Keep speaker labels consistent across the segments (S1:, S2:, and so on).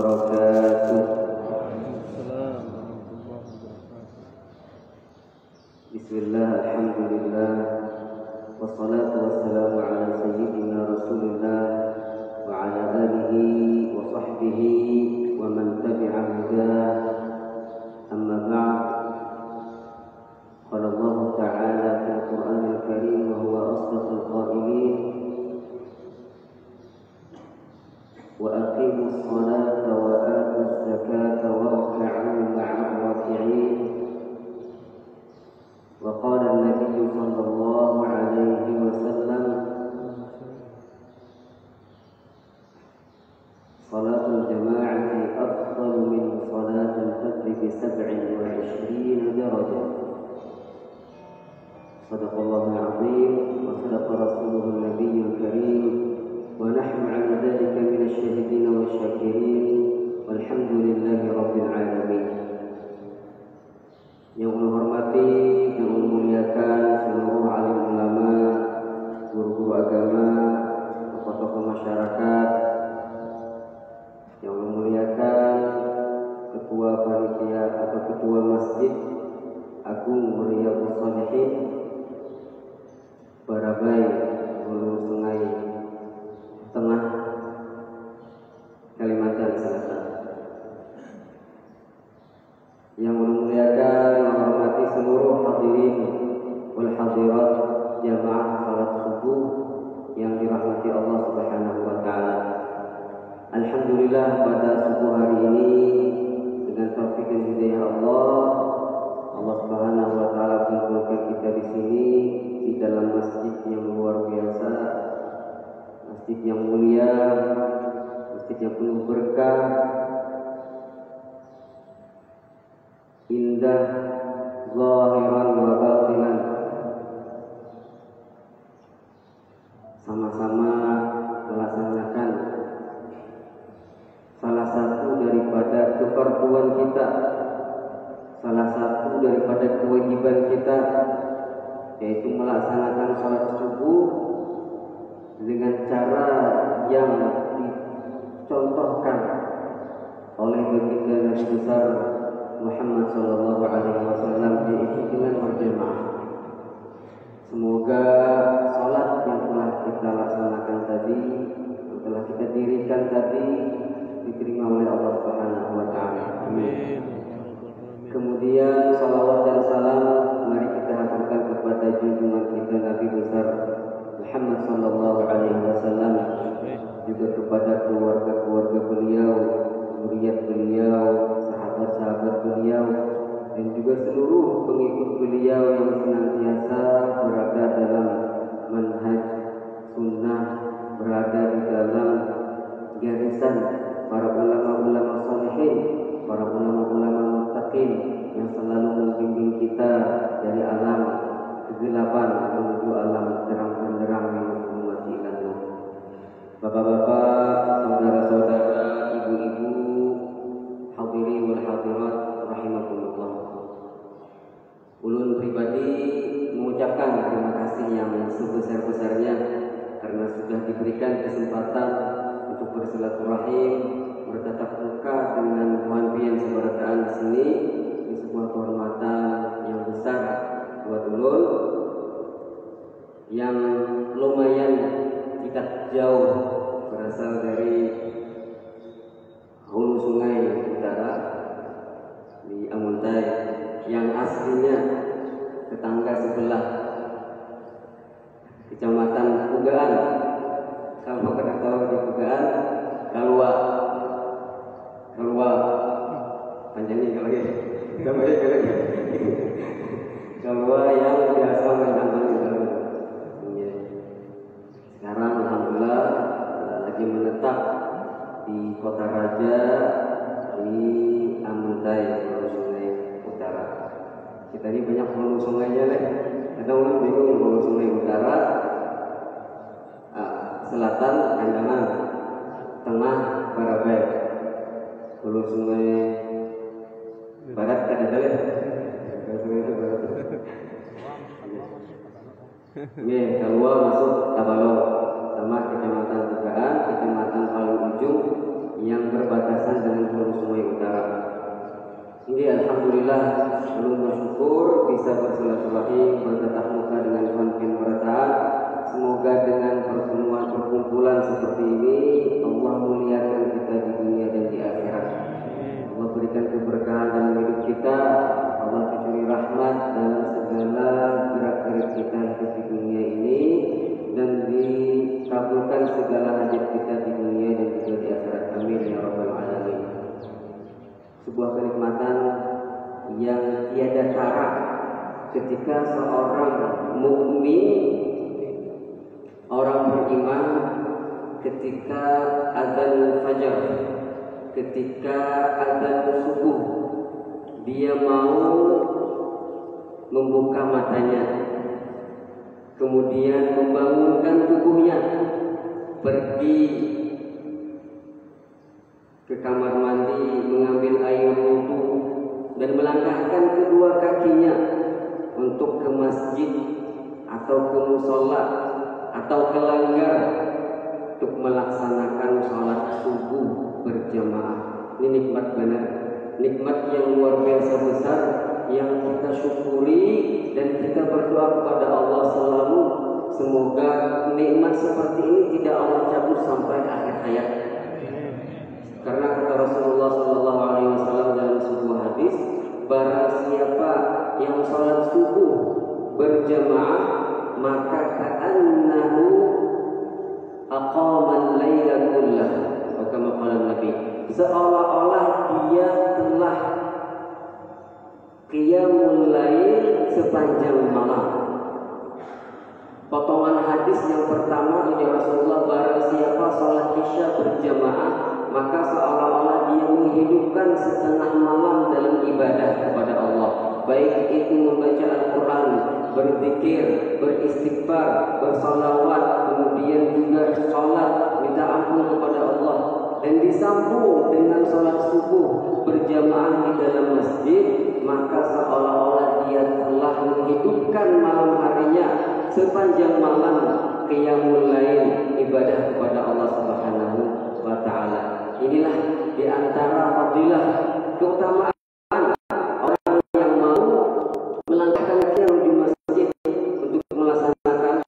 S1: wabarakatuh. Bismillah, alhamdulillah, wassalatu wassalamu ala sayyidina rasulillah wa ala alihi wa sahbihi wa man tabi'a hudah. Amma ba'd. Qala Allah ta'ala fil Qur'anil Karim wa huwa asdaqul qailin wa aqimus salata wa atuz zakata warka'u ma'ar raki'in. Wa qala an-nabiy sallallahu alaihi wasallam salatul jama'ati afdalu min salatil fajr bi 27 darajah. Sadaqallahul azim wa sadaqa rasuluhun nabiyyul karim wa nahnu 'ala dhalika minasy syahidin wasyakirin walhamdulillahi rabbil alamin. Yang Allah hormati dan memuliakan seluruh alim ulama, guru-guru agama, tokoh-tokoh masyarakat, yang memuliakan ketua panitia atau ketua masjid Agung Riyadhus Shalihin Barabai, Hulu Sungai Tengah, Kalimantan Selatan. Yang memuliakan, menghormati seluruh hadirin wal hadirat jamaah salat subuh yang dirahmati Allah Subhanahu wa taala. Alhamdulillah, pada subuh hari ini dengan taufik dan hidayah Allah Subhanahu wa taala kumpulkan kita di sini di dalam masjid yang luar biasa, masjid yang mulia, masjid yang penuh berkah, indah zahiran wa batinan. Sama-sama melaksanakan salah satu daripada kefarduan kita, salah satu daripada kewajiban kita, yaitu melaksanakan salat subuh dengan cara yang dicontohkan oleh baginda Nabi besar Muhammad sallallahu alaihi wasallam, yaitu dengan berjamaah. Semoga salat yang telah kita laksanakan tadi, yang telah kita dirikan tadi, diterima oleh Allah Subhanahu wa taala. Amin. Kemudian salawat dan salam mari kita haturkan kepada junjungan kita Nabi besar Muhammad sallallahu alaihi wasallam, juga kepada keluarga-keluarga beliau, zuriat beliau, sahabat-sahabat beliau, dan juga seluruh pengikut beliau yang senantiasa berada dalam manhaj sunnah, berada di dalam garisan para ulama-ulama sholihin, para ulama-ulama muttaqin yang selalu membimbing kita dari alam kegelapan menuju alam terang benderang yang menghormatikan. Bapak-bapak, saudara-saudara, ibu-ibu, hadirin wal hadirat rahimakumullah. Ulun pribadi mengucapkan terima kasih yang sebesar-besarnya karena sudah diberikan kesempatan untuk bersilaturahim, bertatap muka dengan Tuhan Pian seberataan di sini, di sebuah kehormatan yang besar buat ulun yang lumayan tidak jauh berasal dari Hulu Sungai Utara di Amuntai, yang aslinya tetangga sebelah Kecamatan Pugaan. Kalau kena tahu di Pugaan, Kalua panjangnya kalau gitu, Kalua yang biasa menambah di dalam. Sekarang alhamdulillah lagi menetap di Kota Raja di Amuntai, Hulu Sungai Utara. Kita ini banyak hulu sungainya deh. Kita ulun bingung Hulu Sungai Utara, selatan Kandangan, tengah Barabai, Hulu Sungai Barat kan ada deh. Ini keluar masuk Tabalong, sama Kecamatan Bukaan, Kecamatan Palu Ujung yang berbatasan dengan belum bersyukur bisa bersilaturahim, bertatap muka dengan semakin berat. Semoga dengan perkumpulan seperti ini Allah muliakan kita di dunia dan di akhirat. Allah berikan keberkahan dalam hidup kita. Allah cucuri rahmat dalam segala gerak-gerik kita hidup di dunia ini, dan dikabulkan segala hajat kita di dunia dan juga di akhirat. Amin ya rabbal alamin. Sebuah kenikmatan yang tiada tara ketika seorang mukmin, orang beriman, ketika azan fajar, ketika azan subuh, dia mau membuka matanya, kemudian membangunkan tubuhnya, pergi ke kamar mandi, mengambil air wudu, dan melangkahkan kedua kakinya untuk ke masjid atau ke musola atau ke langgar untuk melaksanakan sholat subuh berjamaah. Ini nikmat benar, nikmat yang luar biasa besar yang kita syukuri, dan kita berdoa kepada Allah selalu semoga nikmat seperti ini tidak Allah cabut sampai akhir hayat. Karena kata Rasulullah SAW dalam sebuah hadis, barang siapa yang sholat subuh berjamaah, maka ka'annahu aqaman laila kullah, kama qala Nabi, seolah-olah dia telah qiyamul lail sepanjang malam. Potongan hadis yang pertama ini Rasulullah, barang siapa sholat isya berjamaah, maka seolah-olah dia menghidupkan setengah malam dalam ibadah kepada Allah. Baik itu membaca Al-Quran, berzikir, beristighfar, bersalawat, kemudian juga sholat, minta ampun kepada Allah, dan disambung dengan sholat subuh berjamaah di dalam masjid, maka seolah-olah dia telah menghidupkan malam harinya sepanjang malam qiyamul lail, ibadah kepada Allah Subhanahu wa ta'ala. Inilah di antara fadilah keutamaan orang yang mau melangkahkan kaki menuju masjid untuk melaksanakan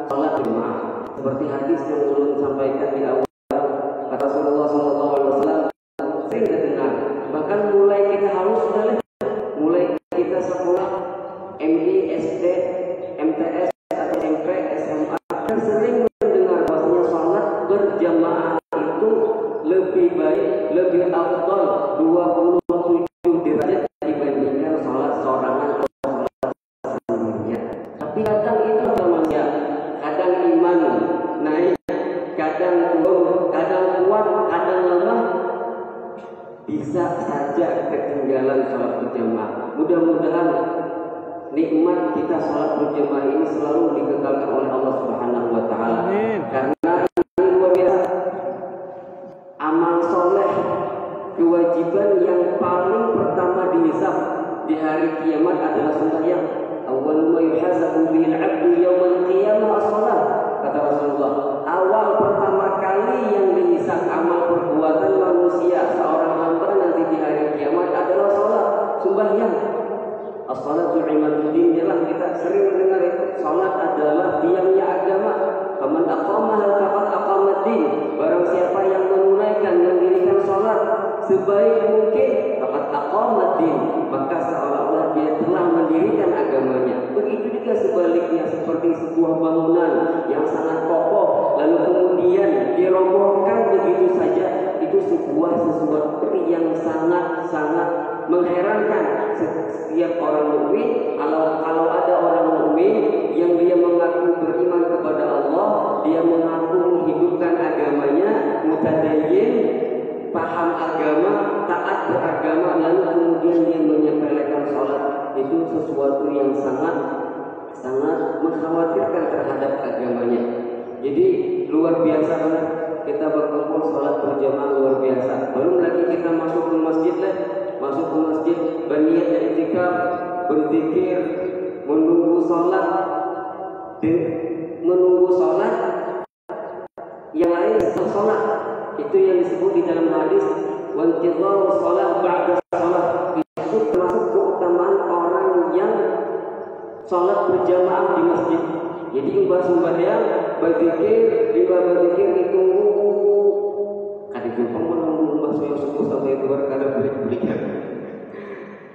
S1: salat jemaah. Seperti hadis yang ulun sampaikan di awal, kata Rasulullah SAW, sering kita dengar, bahkan mulai kita halus sudah, mulai kita sekolah MI, SD, MTS atau SMP, SMA, sering mendengar bahwasanya salat berjamaah itu lebih baik, lebih afdal 27 derajat dibandingkan sholat sorangan atau sholat sendirian. Tapi kadang itu namanya, kadang iman naik, kadang turun, kadang kuat, kadang lemah, bisa saja ketinggalan sholat berjamaah. Mudah-mudahan nikmat kita sholat berjamaah ini selalu dikekalkan oleh Allah Subhanahu wa ta'ala. Karena ini luar biasa. Amal soleh, kewajiban yang paling pertama dihisab di hari kiamat adalah sembahyang. Awwal ma yuhasabu bil 'abdu yaumil qiyamah as-shalah, kata Rasulullah. Awal pertama kali yang dihisab amal perbuatan manusia seorang hamba nanti di hari kiamat adalah salat, sembahyang. As-salatu imaduddin, jelas kita sering mendengar itu. Salat adalah tiangnya agama. Faman aqamaha faqad aqamaddin. Barang siapa yang menunaikan, mendirikan salat sebaik mungkin, faqad aqamaddin, maka seolah-olah dia telah mendirikan agamanya. Begitu juga sebaliknya, seperti sebuah bangunan yang sangat kokoh lalu kemudian dirobohkan begitu saja, itu sebuah sesuatu yang sangat-sangat mengherankan. Setiap orang mukmin, kalau ada orang mukmin yang dia mengaku beriman kepada Allah, dia mengaku menghidupkan agamanya, mutadayyin, paham agama, taat beragama, lalu kemudian dia menyepelekan sholat, itu sesuatu yang sangat mengkhawatirkan terhadap agamanya. Jadi luar biasa benar kita berkumpul sholat berjamaah, luar biasa. Belum lagi kita masuk ke masjid berniat i'tikaf, berzikir, menunggu sholat, yang lain setelah sholat. Itu yang disebut di dalam hadis wantidharu sholat ba'da sholat. Itu termasuk keutamaan sholat berjamaah di masjid. Jadi umpah sembahyang berzikir, berzikir ditunggu. Kadang juga menunggu umpah subuh sampai keluar kada beli-belikan.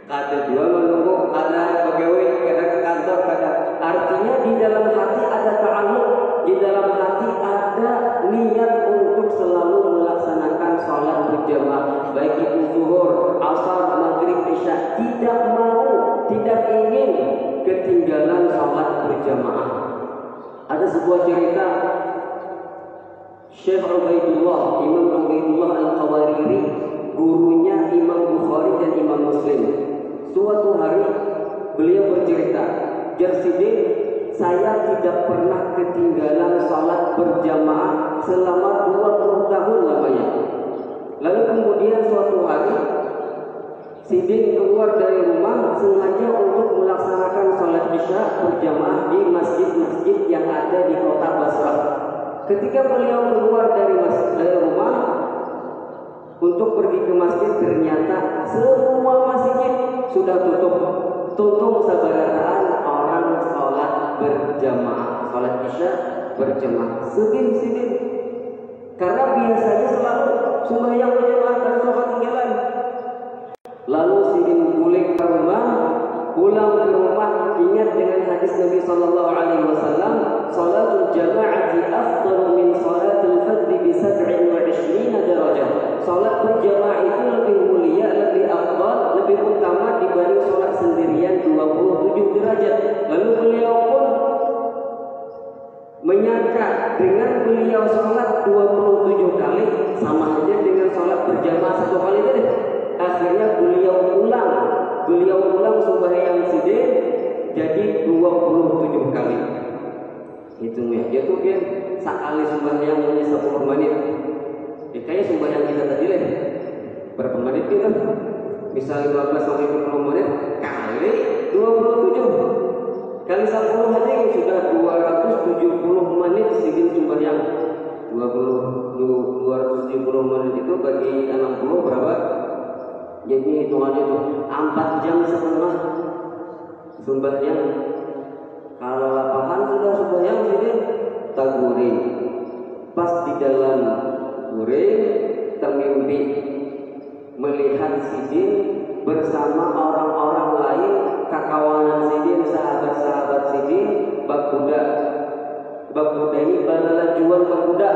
S1: Kada juga menunggu ada pegawai, kada ke kantor, kada. Artinya di dalam hati ada ta'alluq, di dalam hati ada niat untuk selalu melaksanakan sholat berjamaah, baik itu zuhur, asar, maghrib, isya. Tidak mau, tidak ingin ketinggalan sholat berjamaah. Ada sebuah cerita Syekh Ubaidullah, Imam Ubaidullah Al-Qawariri, gurunya Imam Bukhari dan Imam Muslim. Suatu hari beliau bercerita, Jarsidin, saya tidak pernah ketinggalan sholat berjamaah selama 20 tahun lamanya. Lalu kemudian suatu hari Sidin keluar dari rumah sengaja untuk melaksanakan sholat isya berjamaah di masjid-masjid yang ada di kota Basrah. Ketika beliau keluar dari rumah untuk pergi ke masjid, ternyata semua masjid sudah tutup. Tutup sabarataan orang sholat berjamaah, sholat isya berjamaah. Sidin, karena biasanya selalu sembahyang berjamaah dan sholat tinggalan. Lalu Sidin pulang ke rumah, ingat dengan hadis Nabi sallallahu alaihi wasallam, salatul jama'ati afdalu min salatil fardhi bi 27 darajah. Salat berjamaah itu lebih mulia, lebih afdal, lebih utama dibanding salat sendirian 27 derajat. Lalu beliau pun menyangka dengan beliau salat 27 kali sama aja dengan salat berjamaah satu kali tadi. Akhirnya beliau ulang sembahyang Sidin jadi 27 kali. Hitung ya, itu kan sekali sembahyang hanya 10 menit. Kayaknya sembahyang kita tadi lah berapa menit kita? Bisa 15 sampai 20 menit kali 27 kali 10 aja sudah 270 menit Sidin sembahyang. 270 menit itu bagi 60 berapa? Jadi hitungannya itu 4 jam setengah sembahyang. Kalau lapangan sudah sembahyang jadi taguring. Pas di dalam guring termimpi melihat Sidin bersama orang-orang lain, kakawanan Sidin, sahabat-sahabat Sidin, bak kuda ini balalajuan bak kuda.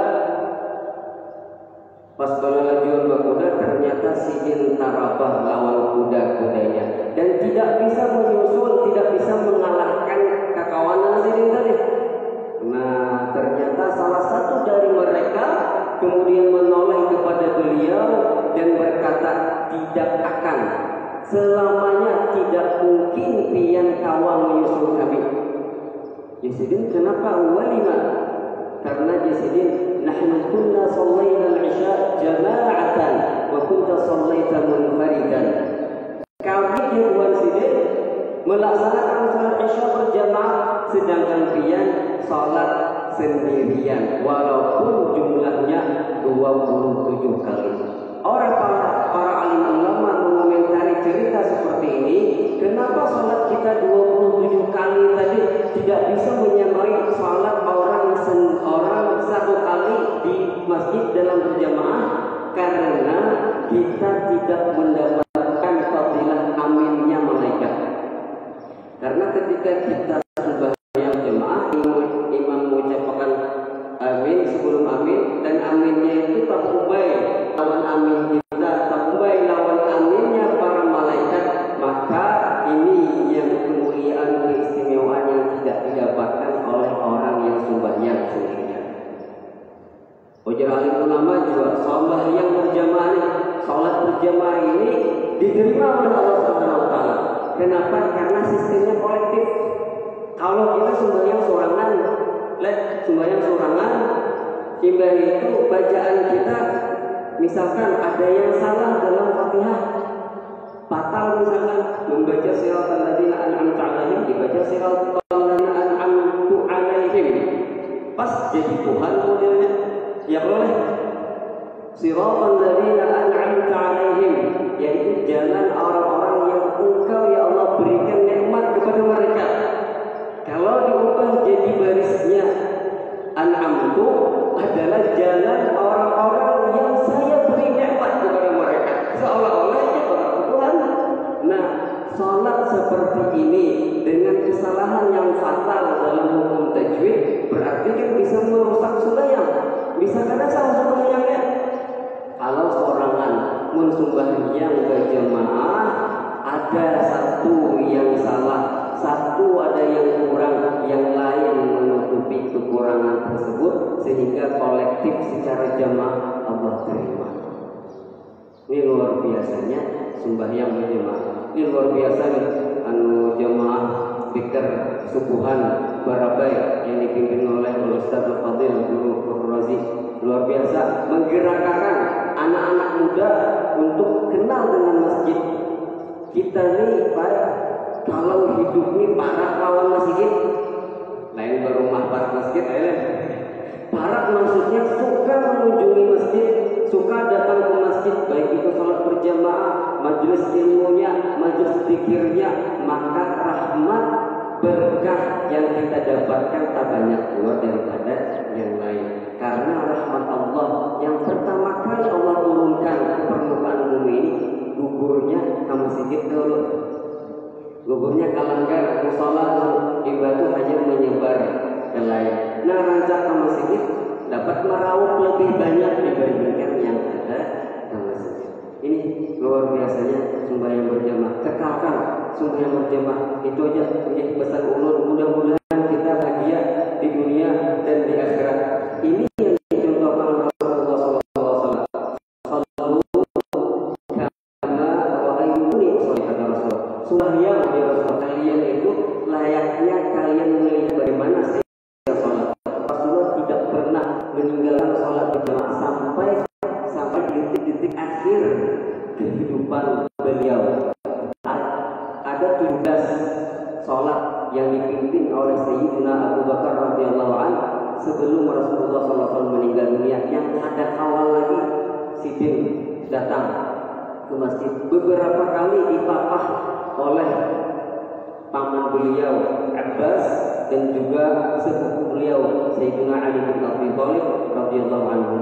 S1: Pas balalajuan bak kuda ternyata Sidin tarabah lawan kuda-kudanya dan tidak bisa menyusul, tidak bisa mengalahkan kakawanan Sidin tadi. Nah, ternyata salah satu dari mereka kemudian menoleh kepada beliau dan berkata, tidak akan, selamanya tidak mungkin pian kawan menyusul kami. Sidin kenapa? Walima? Karena Sidin, nahnu kunna sallayna al-isya jama'atan wa kunta sallaita munfaridan. Kami Tuan Sidin melaksanakan salat isya berjamaah sedangkan pian salat sendirian walaupun jumlahnya 27 kali. Para alim ulama mengomentari cerita seperti ini, kenapa salat kita 27 kali tadi tidak bisa menyamai salat orang satu kali di masjid dalam berjamaah? Karena kita tidak mendapatkan fadilah aminnya malaikat. Karena ketika kita sembahyang jemaah, imam mengucapkan amin sebelum amin, dan aminnya itu tak ubay lawan amin kita, tak ubay lawan aminnya para malaikat, maka ini yang kemuliaan, keistimewaan yang tidak didapatkan oleh orang yang sembahyang sendirian. Ujar alim ulama juga sembahyang berjamaah ini, salat berjamaah ini diterima oleh Allah Subhanahu wa taala. Kenapa? Karena sistemnya kolektif. Kalau kita sembahyang sorangan, imbah itu bacaan kita misalkan ada yang salah dalam Fatihah, batal misalkan membaca siratal ladzina an'amta 'alaihim dibaca siratal ladzina an'amtu 'alaihim. Pas jadi Tuhan modelnya, ya boleh. Siratal ladzina an'amta 'alaihim, yaitu jalan orang-orang yang Engkau ya Allah berikan nikmat kepada mereka. seperti ini dengan kesalahan yang fatal dalam hukum tajwid, berarti kan bisa merusak sembahyang. Bisa kada salah sembahyangnya. Kalau seorangan mun sembahyang berjamaah ada satu yang salah, satu ada yang kurang, yang lain menutupi kekurangan tersebut sehingga kolektif secara jamaah Allah terima. Ini luar biasanya sembahyang berjamaah. Ini luar biasa nih jamaah zikir subuhan Barabai yang dipimpin oleh Ustaz Al-Fadil Guru Prof. Razi. Luar biasa menggerakkan anak-anak muda untuk kenal dengan masjid. Kita nih Pak, kalau hidup nih parah lawan masjid, lain berumah pas masjid, parah maksudnya suka mengunjungi masjid, suka datang ke masjid, baik itu sholat berjamaah, majelis ilmunya, majelis zikirnya, maka rahmat berkah yang kita dapatkan tak banyak keluar daripada yang lain. Karena rahmat Allah yang pertama kali Allah turunkan ke permukaan bumi ini, gugurnya ke masjid dulu. Gugurnya kalanggar, musola, ibadah hanya menyebar ke lain. Nah, rancak ke masjid dapat meraup lebih banyak dibandingkan yang ada ke masjid. Ini luar biasanya sembahyang berjamaah. Kekalkan sembahyang berjamaah. Itu aja ini pesan ulun. Mudah-mudahan kita bahagia di dunia dan di akhirat. Ini yang dicontohkan Rasulullah SAW. Sallu kama ra'aytumuni usolli, kata Rasul. Sembahyang di Rasul kalian itu layaknya kalian melihat bagaimana saya sholat. Rasulullah tidak pernah meninggalkan sholat berjamaah sampai detik-detik akhir kehidupan beliau. Ada 17 sholat yang dipimpin oleh Sayyidina Abu Bakar radhiyallahu anhu sebelum Rasulullah SAW meninggal dunia. Yang ada awal lagi Sidin datang ke masjid, beberapa kali dipapah oleh paman beliau Abbas dan juga sepupu beliau Sayyidina Ali bin Abi Thalib radhiyallahu anhu.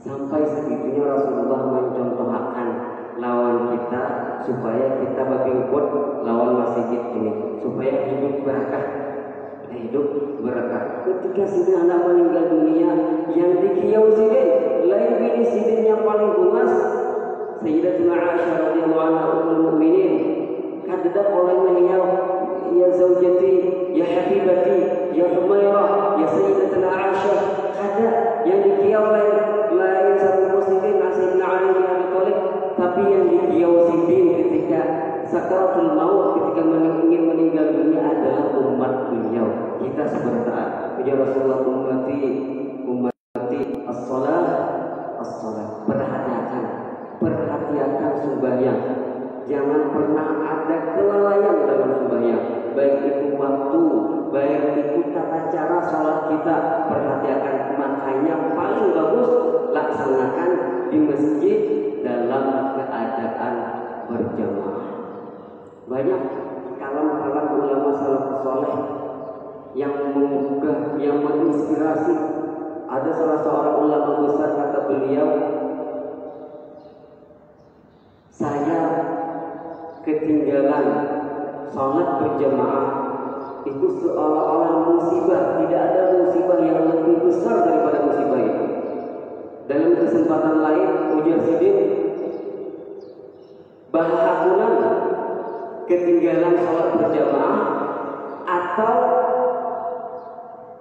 S1: Sampai segitunya Rasulullah mencontohkan lawan kita supaya kita babingkut lawan masjid ini, supaya hidup berkah. Hidup berkah. Ketika Sidin anak meninggal dunia, yang dikiau Sidin lain bini Sidin yang paling bungas, Sayyidatuna Aisyah radhiyallahu anha ummul mukminin. Kadang oleh beliau, ya zaujati, ya habibati, ya Humairah, ya Sayyidatuna Aisyah. Kadang yang dikiau lain satu muslimin Sayyidina Ali bin Abi Thalib, tapi yang dikiau Sidin ketika sakaratul maut, ketika ingin meninggal dunia adalah umat beliau. Kita sebertaat. Ya Rasulullah, ummati as-salat. Perhatikan sembahyang. Jangan pernah ada kelalaian dalam sembahyang. Baik itu waktu, baik itu tata cara sholat kita. Perhatikan. Makanya paling bagus laksanakan di masjid dalam keadaan berjamaah. Banyak kalam-kalam ulama salafus saleh yang menggugah, yang menginspirasi. Ada salah seorang ulama besar, kata beliau, saya ketinggalan sholat berjamaah itu seolah-olah musibah. Tidak ada musibah yang lebih besar daripada musibah itu. Dalam kesempatan lain ujar Sidin, bahagunan ketinggalan sholat berjamaah atau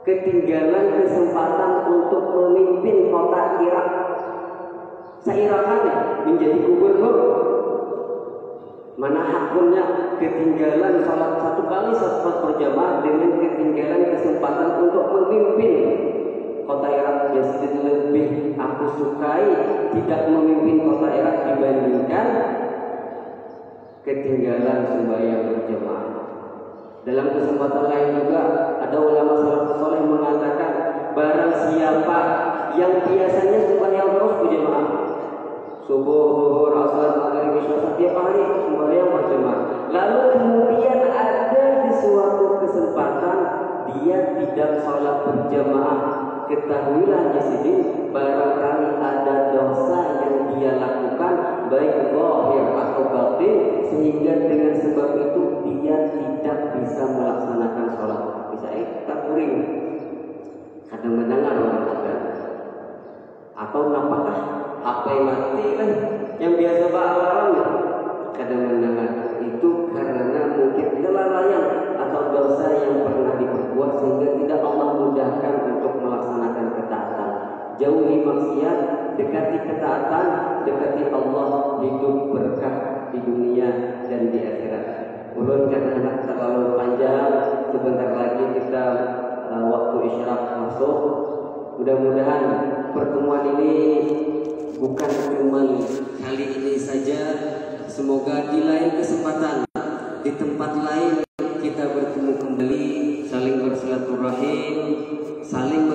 S1: ketinggalan kesempatan untuk memimpin kota Irak. Seirakannya menjadi gubernur. Mana hakunnya ketinggalan sholat satu kali sholat berjamaah dengan ketinggalan kesempatan untuk memimpin kota Irak. Jadi lebih aku sukai tidak memimpin kota Irak dibandingkan ketinggalan sembahyang berjamaah. Dalam kesempatan lain juga ada ulama salafus saleh mengatakan, barang siapa yang biasanya sembahyang terus berjamaah, subuh, zuhur, asar, maghrib, isya, setiap hari sembahyang berjamaah, lalu kemudian ada di suatu kesempatan dia tidak sholat berjamaah, ketahuilah di sini barangkali ada dosa yang dia lakukan baik zahir atau batin, sehingga dengan sebab sebab itu dia tidak bisa melaksanakan sholat. Bisa kita kuring kadang mendengar orang ada atau apakah HP mati kan yang biasa alarm kadang mendengar itu karena mungkin kelalaian atau dosa yang pernah diperbuat sehingga tidak Allah mudahkan untuk melaksanakan ketaatan. Jauhi maksiat, dekati ketaatan, dekati Allah, hidup berkah di dunia dan di akhirat. Ulun karena terlalu panjang, sebentar lagi kita waktu isyraq masuk. Mudah-mudahan pertemuan ini bukan cuma kali ini saja. Semoga di lain kesempatan, di tempat lain kita bertemu kembali, saling bersilaturahim, saling